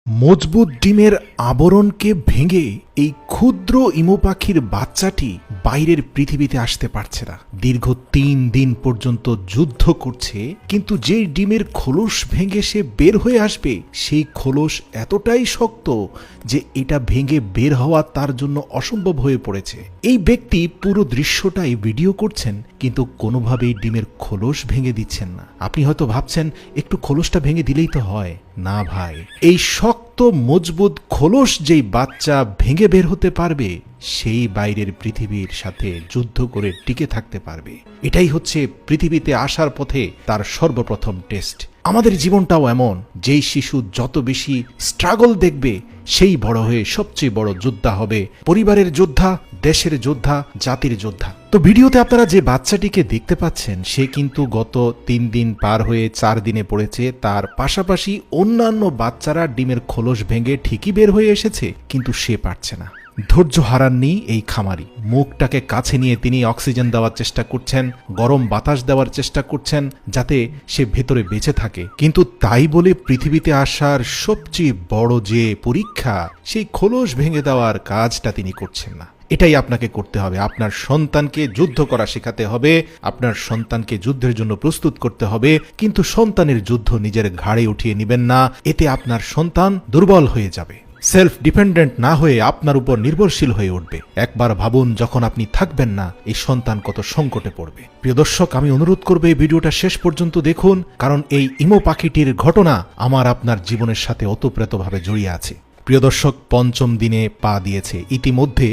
মজবুত ডিমের আবরণকে ভেঙে এই ক্ষুদ্র ইমু পাখির বাচ্চাটি বাইরের পৃথিবীতে আসতে পারছে না। দীর্ঘ ৩ দিন পর্যন্ত যুদ্ধ করছে, কিন্তু যে ডিমের খোলস ভেঙে সে বের হয়ে আসবে সেই খোলস এতটাই শক্ত যে এটা ভেঙে বের হওয়া তার জন্য অসম্ভব হয়ে পড়েছে। এই ব্যক্তি পুরো দৃশ্যটাই ভিডিও করছেন, কিন্তু কোনোভাবেই ডিমের খোলস ভেঙে দিচ্ছেন না। আপনি হয়তো ভাবছেন একটু খোলসটা ভেঙে দিলেই তো হয়। না ভাই, এই শক্ত মজবুত খোলস যেই বাচ্চা ভেঙে বের হতে পারবে সেই বাইরের পৃথিবীর সাথে যুদ্ধ করে টিকে থাকতে পারবে। এটাই হচ্ছে পৃথিবীতে আসার পথে তার সর্বপ্রথম টেস্ট। আমাদের জীবনটাও এমন, যেই শিশু যত বেশি স্ট্রাগল দেখবে সেই বড় হয়ে সবচেয়ে বড় যোদ্ধা হবে, পরিবারের যোদ্ধা, দেশের যোদ্ধা, জাতির যোদ্ধা। তো ভিডিওতে আপনারা যে বাচ্চাটিকে দেখতে পাচ্ছেন সে কিন্তু গত ৩ দিন পার হয়ে ৪ দিনে পড়েছে। তার পাশাপাশি অন্যান্য বাচ্চারা ডিমের খোলস ভেঙে ঠিকই বের হয়ে এসেছে, কিন্তু সে পারছে না। ধৈর্য হারাননি এই খামারি। মুখটাকে কাছে নিয়ে তিনি অক্সিজেন দেওয়ার চেষ্টা করছেন, গরম বাতাস দেওয়ার চেষ্টা করছেন যাতে সে ভেতরে বেঁচে থাকে। কিন্তু তাই বলে পৃথিবীতে আসার সবচেয়ে বড় যে পরীক্ষা, সেই খোলস ভেঙে দেওয়ার কাজটা তিনি করছেন না। এটাই আপনাকে করতে হবে। আপনার সন্তানকে যুদ্ধ করা শেখাতে হবে, আপনার সন্তানকে যুদ্ধের জন্য প্রস্তুত করতে হবে, কিন্তু সন্তানের যুদ্ধ নিজের ঘাড়ে উঠিয়ে নেবেন না। এতে আপনার সন্তান দুর্বল হয়ে যাবে, সেলফ ডিপেন্ডেন্ট না হয়ে আপনার উপর নির্ভরশীল হয়ে উঠবে। একবার ভাবুন, যখন আপনি থাকবেন না এই সন্তান কত সংকটে পড়বে। প্রিয় দর্শক, আমি অনুরোধ করব এই ভিডিওটা শেষ পর্যন্ত দেখুন, কারণ এই ইমু পাখিটির ঘটনা আমার আপনার জীবনের সাথে ওতপ্রোতভাবে জড়িয়ে আছে। প্রিয় দর্শক, ৫ম দিনে পা দিয়েছে। ইতিমধ্যে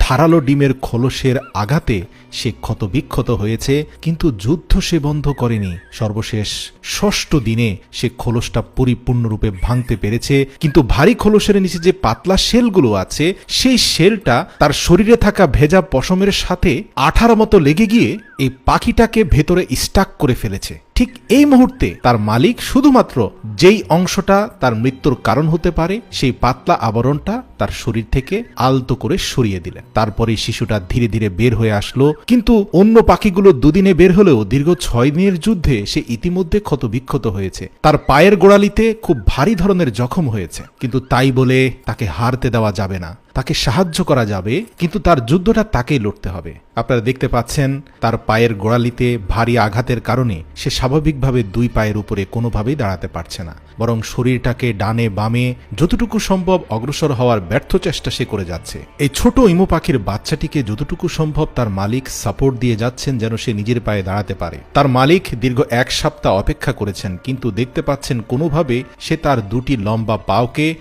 ধারালো ডিমের খোলসের আঘাতে সে ক্ষতবিক্ষত হয়েছে, কিন্তু যুদ্ধ সে বন্ধ করেনি। সর্বশেষ ৬ষ্ঠ দিনে সে খোলসটা পরিপূর্ণরূপে ভাঙতে পেরেছে, কিন্তু ভারী খোলসের নিচে যে পাতলা শেলগুলো আছে সেই শেলটা তার শরীরে থাকা ভেজা পশমের সাথে আঠার মতো লেগে গিয়ে এই পাখিটাকে ভেতরে স্টাক করে ফেলেছে। ঠিক এই মুহূর্তে তার মালিক শুধুমাত্র যেই অংশটা তার মৃত্যুর কারণ হতে পারে সেই পাতলা আবরণটা তার শরীর থেকে আলতো করে সরিয়ে দিলেন। তারপরে শিশুটা ধীরে ধীরে বের হয়ে আসলো, কিন্তু অন্য পাখিগুলো ২ দিনে বের হলেও দীর্ঘ ৬ দিনের যুদ্ধে সে ইতিমধ্যে ক্ষতবিক্ষত হয়েছে। তার পায়ের গোড়ালিতে খুব ভারী ধরনের জখম হয়েছে, কিন্তু তাই বলে তাকে হারতে দেওয়া যাবে না। তাকে সাহায্য করা যাবে, কিন্তু তার যুদ্ধটা তাকেই লড়তে হবে। আপনারা দেখতে পাচ্ছেন তার পায়ের গোড়ালিতে ভারী আঘাতের কারণে সে স্বাভাবিকভাবে ২ পায়ের উপরে কোনোভাবেই দাঁড়াতে পারছে না, বরং শরীরটাকে ডানে বামে যতটুকু সম্ভব অগ্রসর হওয়ার ব্যর্থ চেষ্টা সে করে যাচ্ছে। এই ছোট ইমু পাখির বাচ্চাটিকে যতটুকু সম্ভব তার মালিক সাপোর্ট দিয়ে যাচ্ছেন যেন সে নিজের পায়ে দাঁড়াতে পারে। তার মালিক দীর্ঘ ১ সপ্তাহ অপেক্ষা করেছেন, কিন্তু দেখতে পাচ্ছেন কোনোভাবে সে তার ২টি লম্বা পাওকে